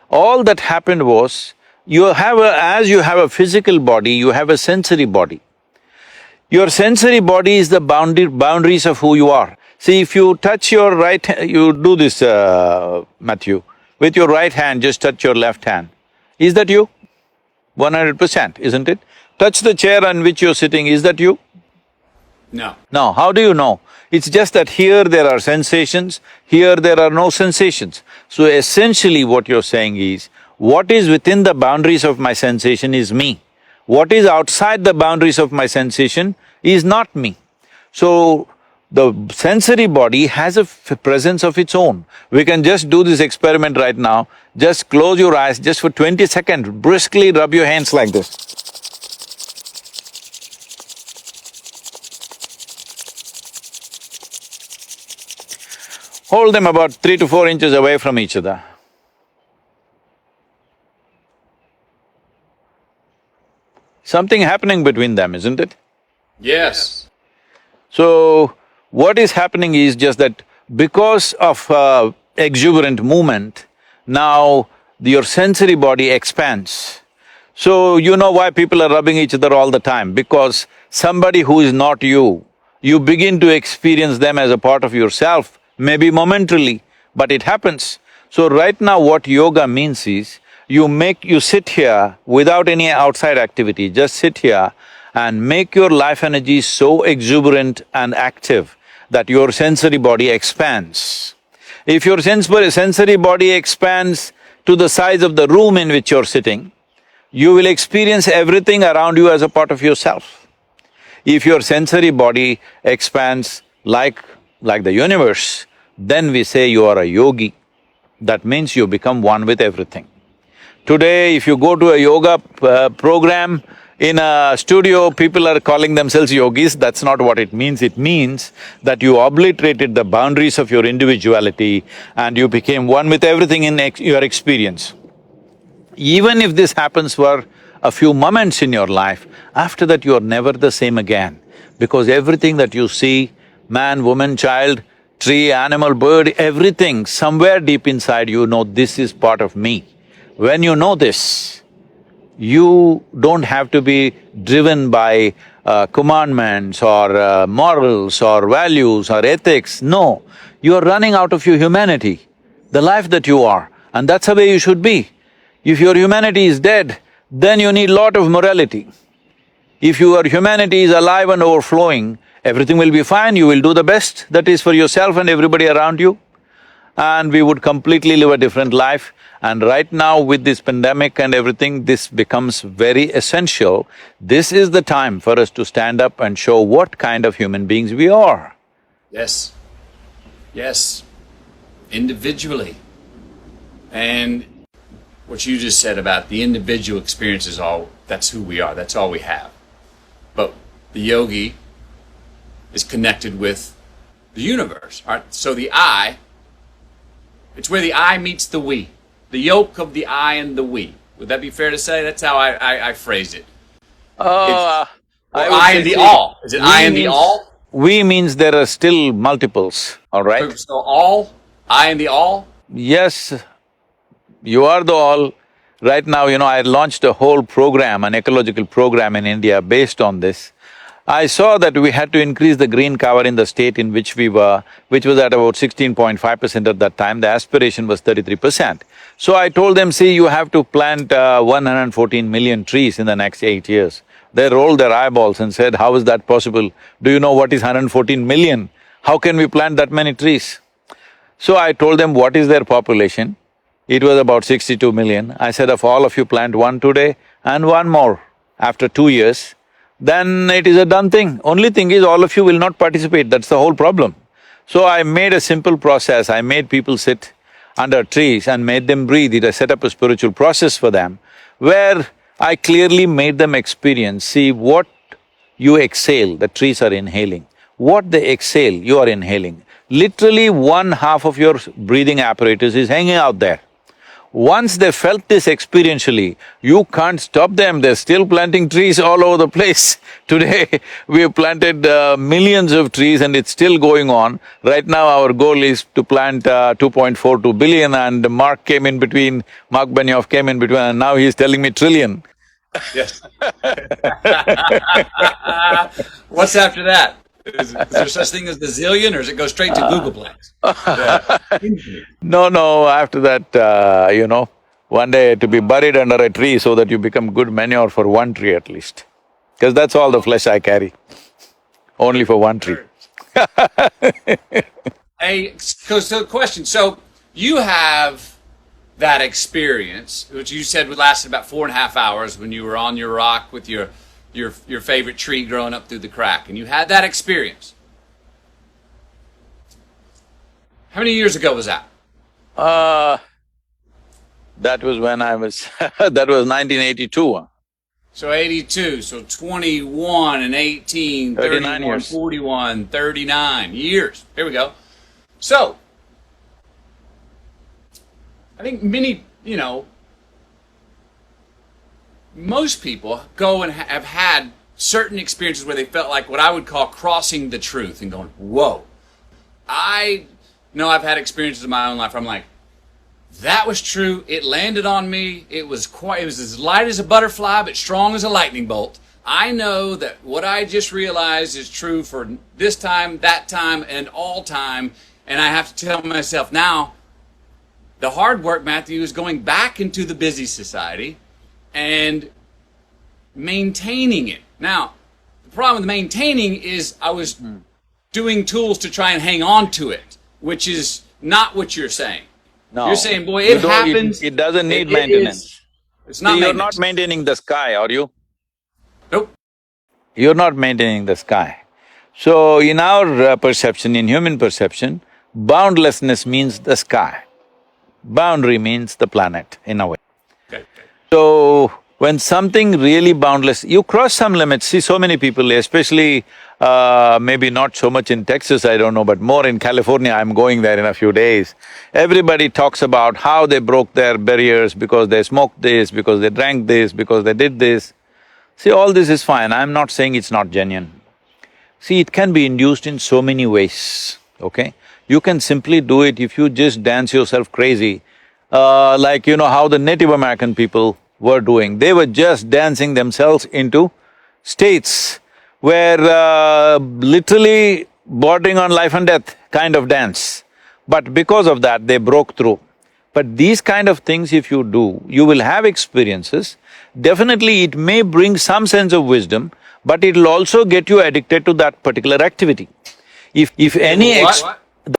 All that happened was, as you have a physical body, you have a sensory body. Your sensory body is the boundaries of who you are. See, if you touch your right… you do this, Matthew, with your right hand, just touch your left hand. Is that you? 100%, isn't it? Touch the chair on which you're sitting, is that you? No. No, how do you know? It's just that here there are sensations, here there are no sensations. So essentially what you're saying is, what is within the boundaries of my sensation is me. What is outside the boundaries of my sensation is not me. So, the sensory body has a presence of its own. We can just do this experiment right now. Just close your eyes, just for 20 seconds, briskly rub your hands like this. Hold them about 3 to 4 inches away from each other. Something happening between them, isn't it? Yes. So, what is happening is just that because of exuberant movement, now your sensory body expands. So, you know why people are rubbing each other all the time? Because somebody who is not you, you begin to experience them as a part of yourself, maybe momentarily, but it happens. So right now what yoga means is, you sit here without any outside activity, just sit here and make your life energy so exuberant and active that your sensory body expands. If your sensory body expands to the size of the room in which you're sitting, you will experience everything around you as a part of yourself. If your sensory body expands like the universe, then we say you are a yogi. That means you become one with everything. Today, if you go to a yoga program, In a studio, people are calling themselves yogis, that's not what it means. It means that you obliterated the boundaries of your individuality and you became one with everything in your experience. Even if this happens for a few moments in your life, after that you are never the same again. Because everything that you see, man, woman, child, tree, animal, bird, everything, somewhere deep inside you know this is part of me. When you know this, you don't have to be driven by commandments or morals or values or ethics, no. You are running out of your humanity, the life that you are, and that's the way you should be. If your humanity is dead, then you need lot of morality. If your humanity is alive and overflowing, everything will be fine, you will do the best that is for yourself and everybody around you. And we would completely live a different life. And right now with this pandemic and everything, this becomes very essential. This is the time for us to stand up and show what kind of human beings we are. Yes. Yes. Individually. And what you just said about the individual experience is all, that's who we are, that's all we have. But the yogi is connected with the universe, all right? So the I, it's where the I meets the we. The yoke of the I and the we. Would that be fair to say? That's how I phrased it. I and the all. Is it I and the all? We means there are still multiples, all right? So all, I and the all? Yes, you are the all. Right now, I launched a whole program, an ecological program in India based on this. I saw that we had to increase the green cover in the state in which we were, which was at about 16.5% at that time, the aspiration was 33%. So I told them, see, you have to plant 114 million trees in the next 8 years. They rolled their eyeballs and said, how is that possible? Do you know what is 114 million? How can we plant that many trees? So I told them what is their population. It was about 62 million. I said, if all of you plant one today and one more after 2 years, then it is a done thing. Only thing is all of you will not participate, that's the whole problem. So I made a simple process, I made people sit under trees and made them breathe. I set up a spiritual process for them where I clearly made them experience, see what you exhale, the trees are inhaling. What they exhale, you are inhaling. Literally 1/2 of your breathing apparatus is hanging out there. Once they felt this experientially, you can't stop them, they're still planting trees all over the place. Today, we have planted millions of trees and it's still going on. Right now, our goal is to plant 2.42 billion and Mark Benioff came in between and now he's telling me trillion. Yes. What's after that? Is there such thing as the zillion, or does it go straight to Googleplex? No, after that, one day to be buried under a tree so that you become good manure for one tree at least. Because that's all the flesh I carry, only for one tree. So question, so you have that experience, which you said would last about 4.5 hours when you were on your rock with your favorite tree growing up through the crack, and you had that experience. How many years ago was that? That was when I was… that was 1982. So 82, so 21 and 18, 31, years. 41, 39 years. Here we go. So, I think most people go and have had certain experiences where they felt like what I would call crossing the truth and going, whoa. I know I've had experiences in my own life where I'm like, that was true, it landed on me, it was as light as a butterfly but strong as a lightning bolt. I know that what I just realized is true for this time, that time, and all time, and I have to tell myself now, the hard work, Matthew, is going back into the busy society and maintaining it. Now, the problem with maintaining is I was doing tools to try and hang on to it, which is not what you're saying. No. You're saying, boy, it happens. It doesn't need maintenance. It's not You're maintenance. not maintaining the sky, are you? Nope. You're not maintaining the sky. So, in our perception, in human perception, boundlessness means the sky. Boundary means the planet, in a way. Okay. So, When something really boundless, you cross some limits. See, so many people, especially maybe not so much in Texas, I don't know, but more in California, I'm going there in a few days. Everybody talks about how they broke their barriers because they smoked this, because they drank this, because they did this. See, all this is fine, I'm not saying it's not genuine. See, it can be induced in so many ways, okay? You can simply do it if you just dance yourself crazy, like you know how the Native American people were doing. They were just dancing themselves into states where literally bordering on life and death kind of dance. But because of that, they broke through. But these kind of things if you do, you will have experiences. Definitely it may bring some sense of wisdom, but it'll also get you addicted to that particular activity. If any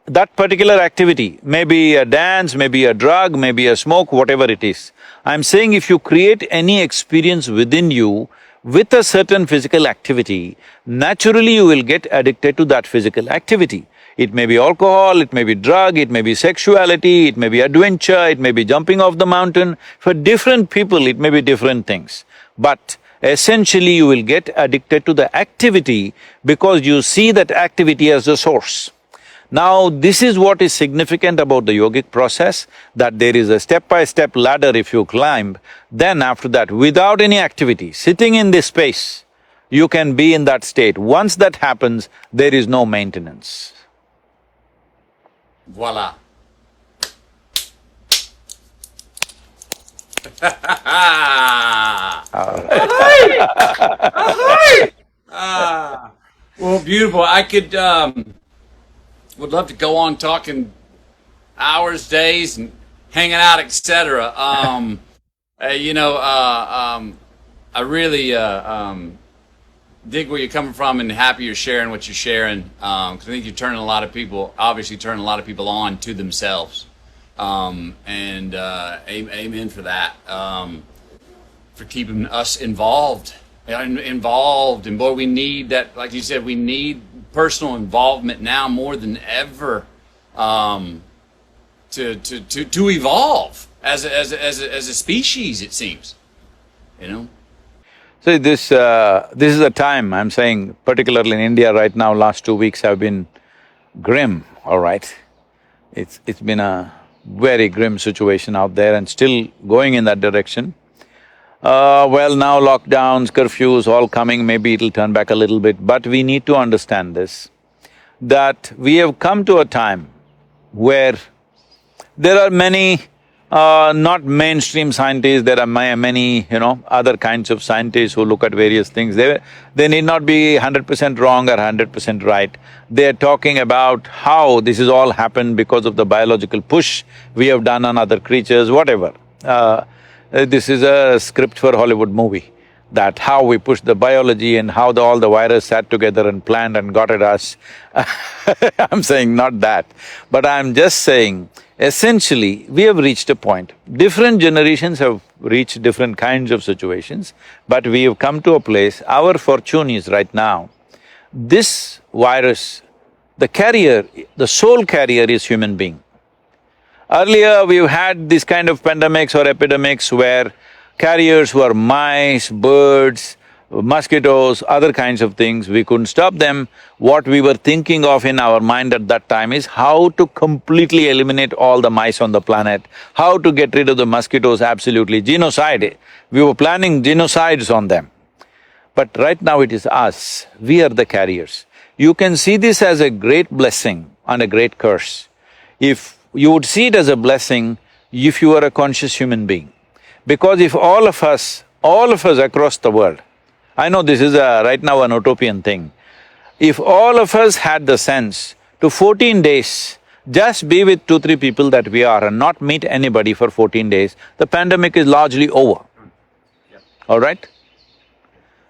that particular activity, maybe a dance, maybe a drug, maybe a smoke, whatever it is. I'm saying if you create any experience within you with a certain physical activity, naturally you will get addicted to that physical activity. It may be alcohol, it may be drug, it may be sexuality, it may be adventure, it may be jumping off the mountain. For different people, it may be different things. But essentially you will get addicted to the activity because you see that activity as the source. Now, this is what is significant about the yogic process, that there is a step-by-step ladder if you climb, then after that, without any activity, sitting in this space, you can be in that state. Once that happens, there is no maintenance. Voila. Well, beautiful. I could would love to go on talking hours, days, and hanging out, etc. I really dig where you're coming from and happy you're sharing what you're sharing, because I think you're turning a lot of people, obviously turning a lot of people on to themselves, and amen for that, for keeping us involved, and boy, we need that, like you said, we need personal involvement now more than ever, to evolve as a species, it seems, you know. So this is a time, I'm saying, particularly in India right now, last 2 weeks have been grim, all right? It's been a very grim situation out there and still going in that direction. Well, now lockdowns, curfews, all coming, maybe it'll turn back a little bit, but we need to understand this, that we have come to a time where there are many, not mainstream scientists, there are many, other kinds of scientists who look at various things. They need not be 100% wrong or 100% right. They're talking about how this has all happened because of the biological push we have done on other creatures, whatever. This is a script for a Hollywood movie, that how we pushed the biology and how all the virus sat together and planned and got at us. I'm saying not that, but I'm just saying, essentially, we have reached a point. Different generations have reached different kinds of situations, but we have come to a place, our fortune is right now, this virus, the carrier, the sole carrier is human being. Earlier, we've had this kind of pandemics or epidemics where carriers were mice, birds, mosquitoes, other kinds of things, we couldn't stop them. What we were thinking of in our mind at that time is how to completely eliminate all the mice on the planet, how to get rid of the mosquitoes, absolutely, genocide. We were planning genocides on them. But right now it is us, we are the carriers. You can see this as a great blessing and a great curse. If you would see it as a blessing if you are a conscious human being. Because if all of us across the world, I know this is right now an utopian thing, if all of us had the sense to 14 days, just be with 2-3 people that we are and not meet anybody for 14 days, the pandemic is largely over, all right?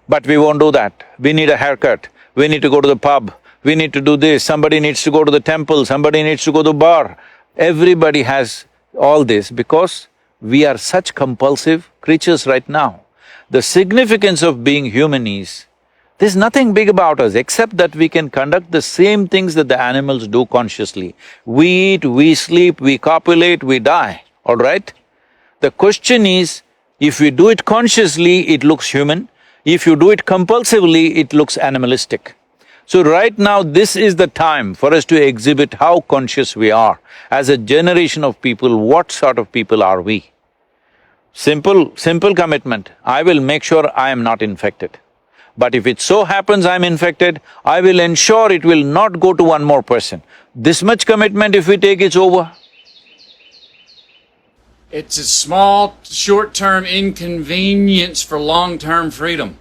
But we won't do that. We need a haircut, we need to go to the pub, we need to do this, somebody needs to go to the temple, somebody needs to go to the bar. Everybody has all this because we are such compulsive creatures right now. The significance of being human is, there's nothing big about us except that we can conduct the same things that the animals do consciously. We eat, we sleep, we copulate, we die, all right? The question is If we do it consciously, it looks human. If you do it compulsively, it looks animalistic. So right now, this is the time for us to exhibit how conscious we are. As a generation of people, what sort of people are we? Simple commitment, I will make sure I am not infected. But if it so happens I'm infected, I will ensure it will not go to one more person. This much commitment if we take, it's over. It's a small, short-term inconvenience for long-term freedom.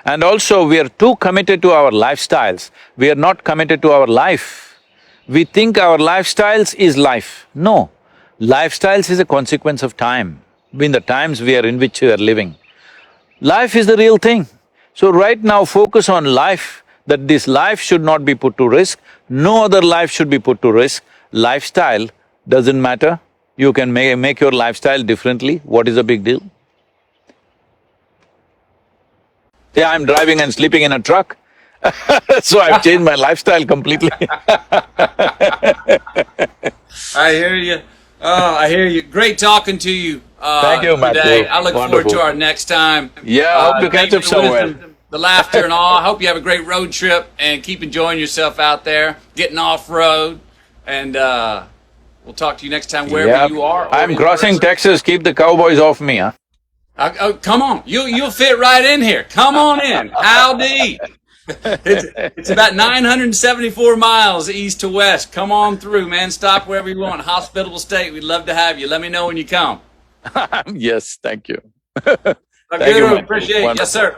And also, we are too committed to our lifestyles, we are not committed to our life. We think our lifestyles is life. No, lifestyles is a consequence of time, in the times we are in which we are living. Life is the real thing. So right now, focus on life, that this life should not be put to risk, no other life should be put to risk. Lifestyle doesn't matter, you can make your lifestyle differently, what is the big deal? Yeah, I'm driving and sleeping in a truck so I've changed my lifestyle completely. I hear you. Oh, I hear you. Great talking to you. Thank you, Matthew. Today. I look forward Wonderful. to our next time. Yeah, I hope to catch thank you up for the somewhere. wisdom, the laughter and all. I hope you have a great road trip and keep enjoying yourself out there, getting off-road. And we'll talk to you next time wherever Yep. you are. or I'm in crossing person. Texas, keep the cowboys off me, huh? Oh, come on. You'll fit right in here. Come on in. Howdy. It's about 974 miles east to west. Come on through, man. Stop wherever you want. Hospitable state. We'd love to have you. Let me know when you come. Yes, thank you. Sadhguru, Thank you, Matthew. appreciate it. Wonderful. Yes, sir.